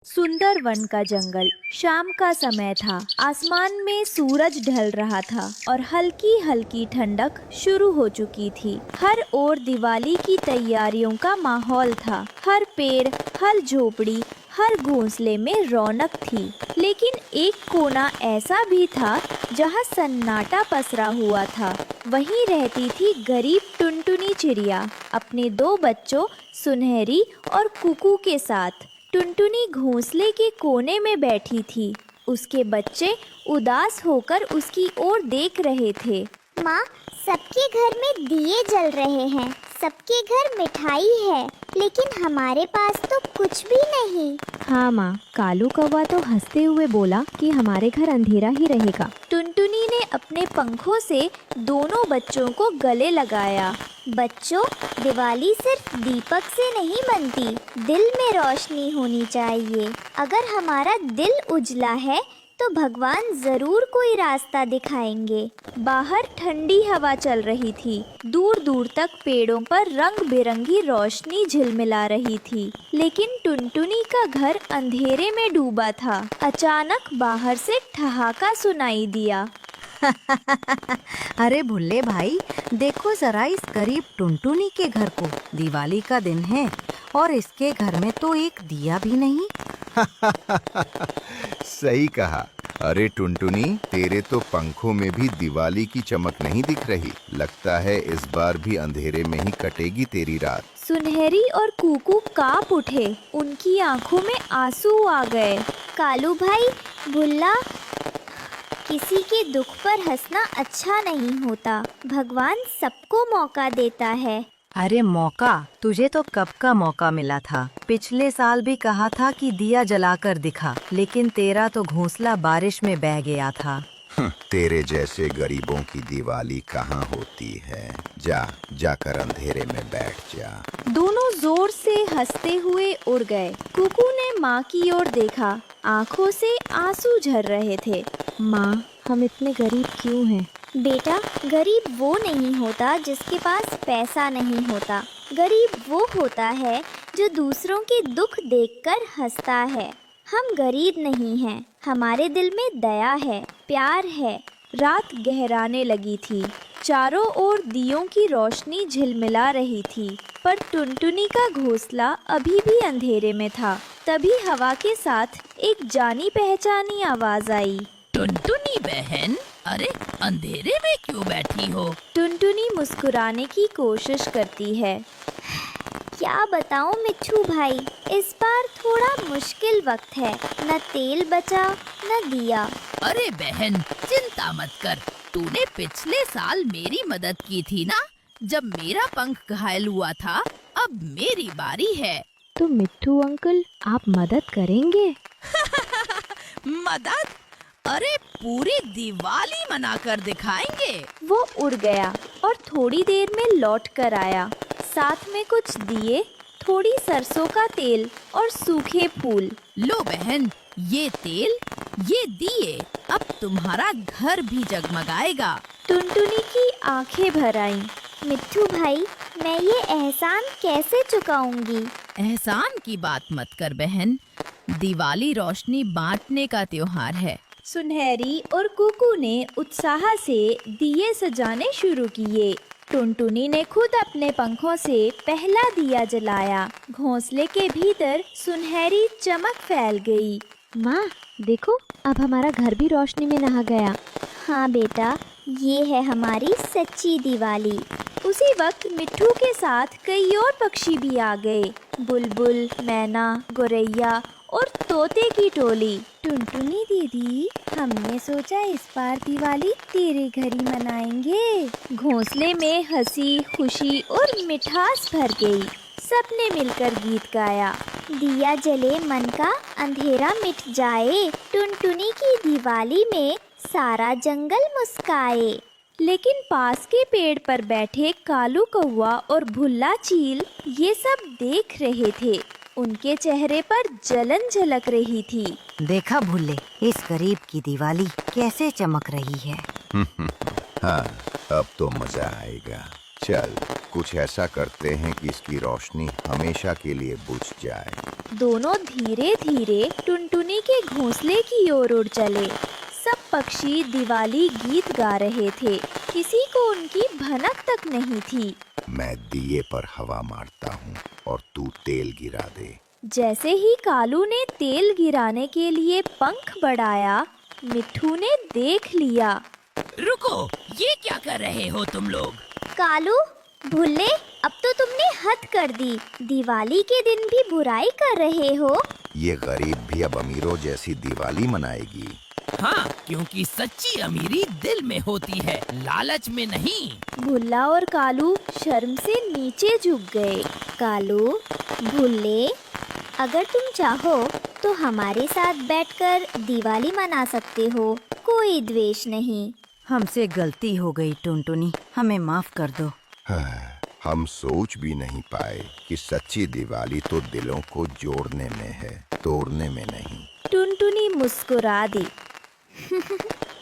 सुंदर वन का जंगल। शाम का समय था। आसमान में सूरज ढल रहा था और हल्की हल्की ठंडक शुरू हो चुकी थी। हर ओर दिवाली की तैयारियों का माहौल था। हर पेड़, हर झोपड़ी, हर घोंसले में रौनक थी। लेकिन एक कोना ऐसा भी था जहाँ सन्नाटा पसरा हुआ था। वहीं रहती थी गरीब टुनटुनी चिड़िया अपने दो बच्चों सुनहरी और कुकू के साथ। टुनटुनी घोंसले के कोने में बैठी थी। उसके बच्चे उदास होकर उसकी ओर देख रहे थे। माँ, सबके घर में दिए जल रहे हैं, सबके घर मिठाई है, लेकिन हमारे पास तो कुछ भी नहीं। हाँ माँ, कालू कौवा तो हंसते हुए बोला कि हमारे घर अंधेरा ही रहेगा। टुनटुनी ने अपने पंखों से दोनों बच्चों को गले लगाया। बच्चों, दिवाली सिर्फ दीपक से नहीं बनती, दिल में रोशनी होनी चाहिए। अगर हमारा दिल उजला है तो भगवान जरूर कोई रास्ता दिखाएंगे। बाहर ठंडी हवा चल रही थी। दूर दूर तक पेड़ों पर रंग बिरंगी रोशनी झिलमिला रही थी। लेकिन टुनटुनी का घर अंधेरे में डूबा था। अचानक बाहर से ठहाका सुनाई दिया। अरे भुल्ले भाई, देखो जरा इस गरीब टुनटुनी के घर को। दिवाली का दिन है और इसके घर में तो एक दिया भी नहीं। सही कहा। अरे टुनटुनी, तेरे तो पंखों में भी दिवाली की चमक नहीं दिख रही। लगता है इस बार भी अंधेरे में ही कटेगी तेरी रात। सुनहरी और कुकू कांप उठे। उनकी आंखों में आंसू आ गए। कालू भाई, भुल्ला, किसी के दुख पर हंसना अच्छा नहीं होता। भगवान सबको मौका देता है। अरे मौका? तुझे तो कब का मौका मिला था। पिछले साल भी कहा था कि दिया जलाकर दिखा, लेकिन तेरा तो घोंसला बारिश में बह गया था। तेरे जैसे गरीबों की दिवाली कहाँ होती है। जाकर अंधेरे में बैठ जा। दोनों जोर से हंसते हुए उड़ गए। कुकू ने माँ की ओर देखा। आंखों से आंसू झर रहे थे। माँ, हम इतने गरीब क्यों हैं? बेटा, गरीब वो नहीं होता जिसके पास पैसा नहीं होता। गरीब वो होता है जो दूसरों के दुख देखकर हंसता है। हम गरीब नहीं हैं, हमारे दिल में दया है, प्यार है। रात गहराने लगी थी। चारों ओर दियों की रोशनी झिलमिला रही थी, पर टुनटुनी का घोंसला अभी भी अंधेरे में था। तभी हवा के साथ एक जानी पहचानी आवाज आई। टुनटुनी बहन, अरे अंधेरे में क्यों बैठी हो? टुनटुनी मुस्कुराने की कोशिश करती है। क्या बताऊं मिट्ठू भाई, इस बार थोड़ा मुश्किल वक्त है। न तेल बचा, न दिया। अरे बहन, चिंता मत कर। तूने पिछले साल मेरी मदद की थी ना, जब मेरा पंख घायल हुआ था। अब मेरी बारी है। तो मिट्ठू अंकल, आप मदद करेंगे? मदद? अरे पूरी दिवाली मनाकर दिखाएंगे। वो उड़ गया और थोड़ी देर में लौट कर आया। साथ में कुछ दिए, थोड़ी सरसों का तेल और सूखे फूल। लो बहन, ये तेल, ये दिए, अब तुम्हारा घर भी जगमगाएगा। टुनटुनी की आंखें भर आईं। मिट्ठू भाई, मैं ये एहसान कैसे चुकाऊंगी? एहसान की बात मत कर बहन। दिवाली रोशनी बांटने का त्योहार है। सुनहरी और कुकू ने उत्साह से दिए सजाने शुरू किए। टुनटुनी ने खुद अपने पंखों से पहला दिया जलाया। घोंसले के भीतर सुनहरी चमक फैल गई। माँ, देखो, अब हमारा घर भी रोशनी में नहा गया। हाँ बेटा, ये है हमारी सच्ची दिवाली। उसी वक्त मिट्ठू के साथ कई और पक्षी भी आ गए। बुलबुल, मैना, गोरैया और तोते की टोली। टुनटुनी दीदी, हमने सोचा इस बार दिवाली तेरे घर ही मनाएंगे। घोंसले में हंसी, खुशी और मिठास भर गई। सबने मिलकर गीत गाया। दिया जले मन का अंधेरा मिट जाए, टुनटुनी की दिवाली में सारा जंगल मुस्काए। लेकिन पास के पेड़ पर बैठे कालू कौवा और भुल्ला चील ये सब देख रहे थे। उनके चेहरे पर जलन झलक रही थी। देखा भुल्ले, इस गरीब की दिवाली कैसे चमक रही है। हाँ, अब तो मजा आएगा। चल कुछ ऐसा करते हैं कि इसकी रोशनी हमेशा के लिए बुझ जाए। दोनों धीरे धीरे टुनटुनी के घोंसले की ओर उड़ चले। सब पक्षी दिवाली गीत गा रहे थे, किसी को उनकी भनक तक नहीं थी। मैं दिए पर हवा मारता हूँ और तू तेल गिरा दे। जैसे ही कालू ने तेल गिराने के लिए पंख बढ़ाया, मिट्ठू ने देख लिया। रुको, ये क्या कर रहे हो तुम लोग? कालू, भुल्ले, अब तो तुमने हद कर दी। दिवाली के दिन भी बुराई कर रहे हो। ये गरीब भी अब अमीरों जैसी दिवाली मनाएगी। हाँ, क्योंकि सच्ची अमीरी दिल में होती है, लालच में नहीं। भुल्ला और कालू शर्म से नीचे झुक गए। कालू, भुल्ले, अगर तुम चाहो तो हमारे साथ बैठकर दिवाली मना सकते हो, कोई द्वेष नहीं। हमसे गलती हो गई टुनटुनी, हमें माफ कर दो। हम सोच भी नहीं पाए कि सच्ची दिवाली तो दिलों को जोड़ने में है, तोड़ने में नहीं। टुनटुनी मुस्कुरा दी।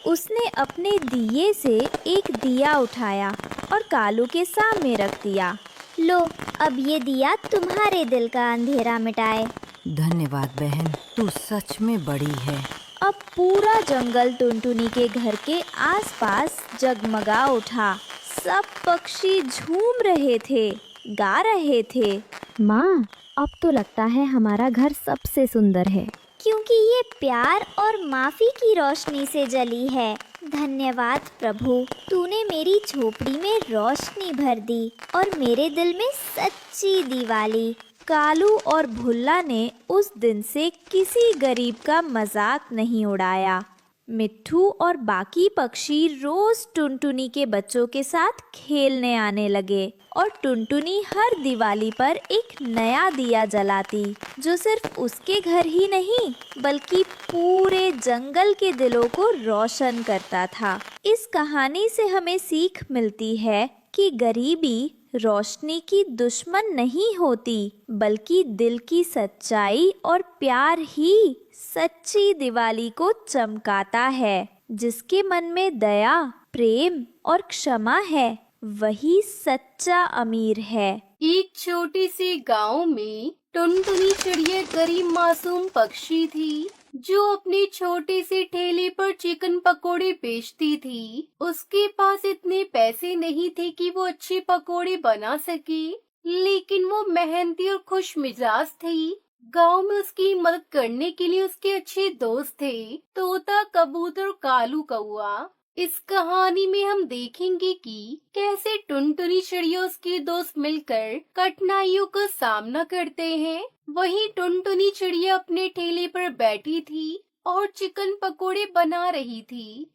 उसने अपने दिए से एक दिया उठाया और कालू के सामने रख दिया। लो, अब ये दिया तुम्हारे दिल का अंधेरा मिटाए। धन्यवाद बहन, तू सच में बड़ी है। अब पूरा जंगल टुनटुनी के घर के आसपास जगमगा उठा। सब पक्षी झूम रहे थे, गा रहे थे। माँ, अब तो लगता है हमारा घर सबसे सुंदर है। क्योंकि ये प्यार और माफी की रोशनी से जली है। धन्यवाद प्रभु, तूने मेरी झोपड़ी में रोशनी भर दी और मेरे दिल में सच्ची दिवाली। कालू और भुल्ला ने उस दिन से किसी गरीब का मजाक नहीं उड़ाया। मिट्ठू और बाकी पक्षी रोज टुनटुनी के बच्चों के साथ खेलने आने लगे और टुनटुनी हर दिवाली पर एक नया दिया जलाती, जो सिर्फ उसके घर ही नहीं बल्कि पूरे जंगल के दिलों को रोशन करता था। इस कहानी से हमें सीख मिलती है कि गरीबी रोशनी की दुश्मन नहीं होती, बल्कि दिल की सच्चाई और प्यार ही सच्ची दिवाली को चमकाता है। जिसके मन में दया, प्रेम और क्षमा है, वही सच्चा अमीर है। एक छोटे से गांव में टुनटुनी चिड़िया गरीब मासूम पक्षी थी, जो अपने छोटे से ठेले पर चिकन पकोड़े बेचती थी। उसके पास इतने पैसे नहीं थे कि वो अच्छे पकोड़े बना सके, लेकिन वो मेहनती और खुश मिजाज थी। गांव में उसकी मदद करने के लिए उसके अच्छे दोस्त थे, तोता, कबूतर और कालू कौआ। इस कहानी में हम देखेंगे कि कैसे टुनटुनी चिड़िया उसके दोस्त मिलकर कठिनाइयों का सामना करते हैं। वहीं टुनटुनी चिड़िया अपने ठेले पर बैठी थी और चिकन पकोड़े बना रही थी।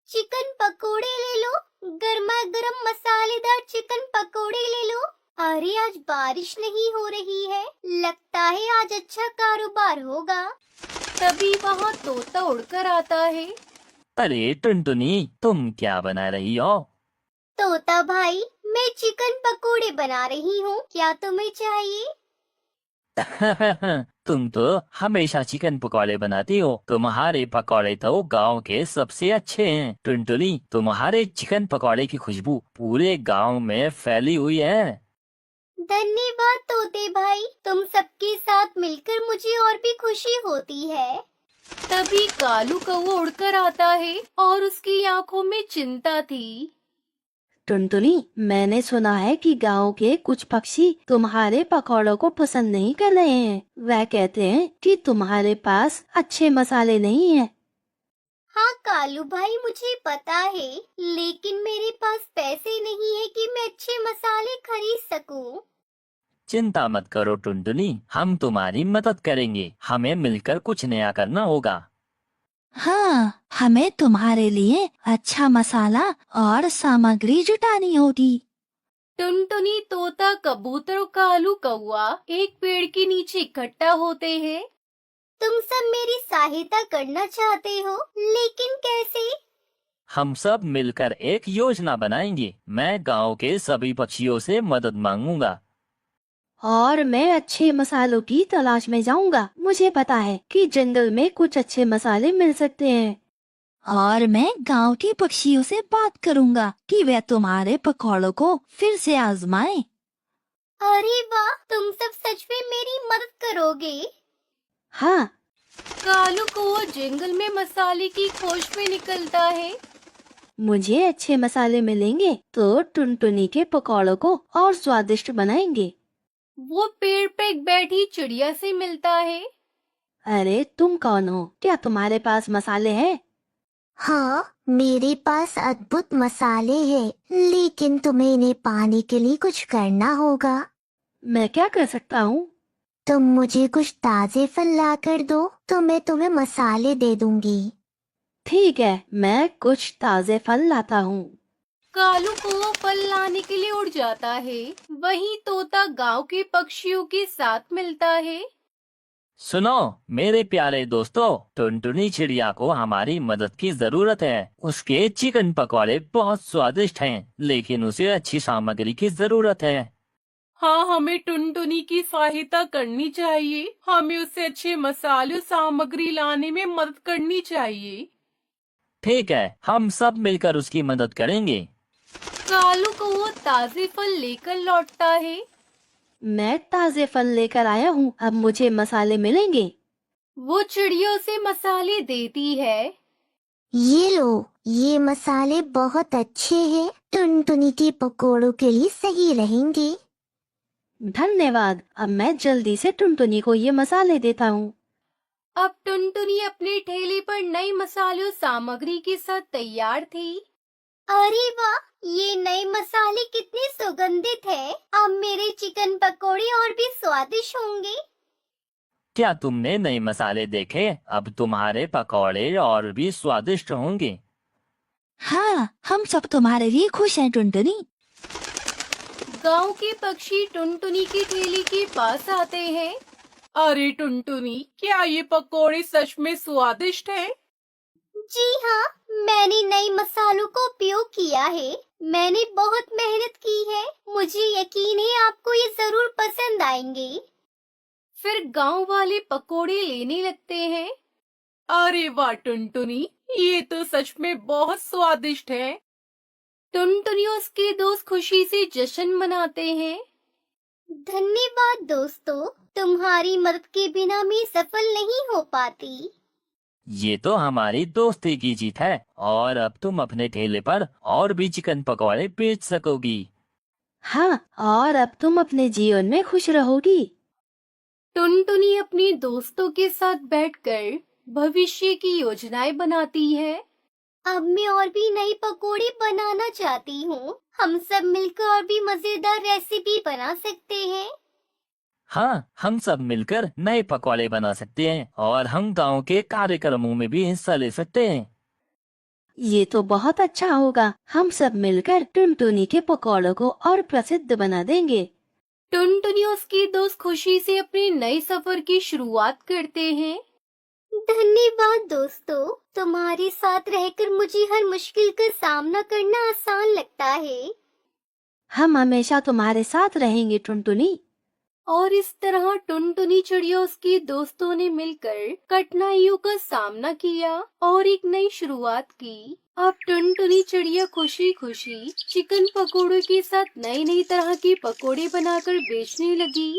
चिकन पकोड़े ले लो, गर्मा गर्म मसालेदार चिकन पकोड़े ले लो। अरे आज बारिश नहीं हो रही है, लगता है आज अच्छा कारोबार होगा। तभी वहाँ तोता उड़कर आता है। अरे टुनटुनी, तुम क्या बना रही हो? तोता भाई, मैं चिकन पकोड़े बना रही हूँ, क्या तुम्हें चाहिए? तुम तो हमेशा चिकन पकौड़े बनाती हो। तुम्हारे पकौड़े तो गांव के सबसे अच्छे हैं। टुनटुनी, तुम्हारे चिकन पकौड़े की खुशबू पूरे गांव में फैली हुई है। धन्यवाद तोते भाई, तुम सबके साथ मिलकर मुझे और भी खुशी होती है। तभी कालू कौवा उड़कर आता है और उसकी आंखों में चिंता थी। टुनटुनी, मैंने सुना है कि गांव के कुछ पक्षी तुम्हारे पकौड़ों को पसंद नहीं कर रहे हैं। वह कहते हैं कि तुम्हारे पास अच्छे मसाले नहीं हैं। हाँ कालू भाई, मुझे पता है, लेकिन मेरे पास पैसे नहीं है कि मैं अच्छे मसाले खरीद सकूं। चिंता मत करो टुनटुनी, हम तुम्हारी मदद करेंगे। हमें मिलकर कुछ नया करना होगा। हाँ, हमें तुम्हारे लिए अच्छा मसाला और सामग्री जुटानी होगी। टुनटुनी, तोता, कबूतर और कालू कौवा एक पेड़ के नीचे इकट्ठा होते हैं। तुम सब मेरी सहायता करना चाहते हो, लेकिन कैसे? हम सब मिलकर एक योजना बनाएंगे। मैं गांव के सभी पक्षियों से मदद मांगूंगा और मैं अच्छे मसालों की तलाश में जाऊंगा। मुझे पता है कि जंगल में कुछ अच्छे मसाले मिल सकते हैं। और मैं गांव के पक्षियों से बात करूंगा कि वे तुम्हारे पकौड़ों को फिर से आजमाएं। अरे वाह, तुम सब सच में मेरी मदद करोगे। हाँ, कालू कौवा जंगल में मसाले की खोज में निकलता है। मुझे अच्छे मसाले मिलेंगे तो टुनटुनी के पकौड़ों को और स्वादिष्ट बनाएंगे। वो पेड़ पे बैठी चिड़िया से मिलता है। अरे तुम कौन हो? क्या तुम्हारे पास मसाले हैं? हाँ, मेरे पास अद्भुत मसाले हैं, लेकिन तुम्हें इन्हें पाने के लिए कुछ करना होगा। मैं क्या कर सकता हूँ? तुम मुझे कुछ ताजे फल ला कर दो तो मैं तुम्हें मसाले दे दूंगी। ठीक है, मैं कुछ ताजे फल लाता हूँ। कालू कौवा फल लाने के लिए उड़ जाता है। वहीं तोता गांव के पक्षियों के साथ मिलता है। सुनो मेरे प्यारे दोस्तों, टुनटुनी चिड़िया को हमारी मदद की जरूरत है। उसके चिकन पकौड़े बहुत स्वादिष्ट हैं, लेकिन उसे अच्छी सामग्री की जरूरत है। हाँ, हमें टुनटुनी की सहायता करनी चाहिए। हमें उसे अच्छे मसाले सामग्री लाने में मदद करनी चाहिए। ठीक है, हम सब मिलकर उसकी मदद करेंगे। कालू कौवा ताजे फल लेकर लौटता है। मैं ताजे फल लेकर आया हूँ, अब मुझे मसाले मिलेंगे। वो चिड़ियों से मसाले देती है। ये लो, ये मसाले बहुत अच्छे हैं, टुनटुनी के पकोड़ों के लिए सही रहेंगे। धन्यवाद। अब मैं जल्दी से टुनटुनी को ये मसाले देता हूँ। अब टुनटुनी अपने ठेले पर नई मसालों सामग्री के साथ तैयार थी। अरे वाह, ये नए मसाले कितने सुगंधित हैं। अब मेरे चिकन पकोड़े और भी स्वादिष्ट होंगे। क्या तुमने नए मसाले देखे? अब तुम्हारे पकौड़े और भी स्वादिष्ट होंगे। हाँ, हम सब तुम्हारे लिए खुश हैं टुनटुनी। गांव के पक्षी टुनटुनी की ठेले के पास आते हैं। अरे टुनटुनी, क्या ये पकोड़े सच में स्वादिष्ट हैं? जी हाँ, मैंने नए मसालों का उपयोग किया है। मैंने बहुत मेहनत की है। मुझे यकीन है आपको ये जरूर पसंद आएंगे। फिर गांव वाले पकोड़े लेने लगते हैं। अरे वाह टुनटुनी, ये तो सच में बहुत स्वादिष्ट है। टुनटुनी और उसके दोस्त खुशी से जश्न मनाते हैं। धन्यवाद दोस्तों, तुम्हारी मदद के बिना मैं सफल नहीं हो पाती। ये तो हमारी दोस्ती की जीत है, और अब तुम अपने ठेले पर और भी चिकन पकौड़े बेच सकोगी। हाँ, और अब तुम अपने जीवन में खुश रहोगी। टुनटुनी अपने दोस्तों के साथ बैठकर भविष्य की योजनाएं बनाती है। अब मैं और भी नई पकोड़े बनाना चाहती हूँ। हम सब मिलकर और भी मजेदार रेसिपी बना सकते हैं। हाँ, हम सब मिलकर नए पकौड़े बना सकते हैं, और हम गांव के कार्यक्रमों में भी हिस्सा ले सकते हैं। ये तो बहुत अच्छा होगा। हम सब मिलकर टुनटुनी के पकौड़ों को और प्रसिद्ध बना देंगे। टुनटुनी और उसके दोस्त खुशी से अपने नए सफर की शुरुआत करते हैं। धन्यवाद दोस्तों, तुम्हारे साथ रहकर मुझे हर मुश्किल का सामना करना आसान लगता है। हम हमेशा तुम्हारे साथ रहेंगे टुनटुनी। और इस तरह टुनटुनी चिड़िया उसके दोस्तों ने मिलकर कठिनाइयों का सामना किया और एक नई शुरुआत की। अब टुनटुनी चिड़िया खुशी खुशी चिकन पकोड़ों के साथ नई नई तरह के पकोड़े बनाकर बेचने लगी।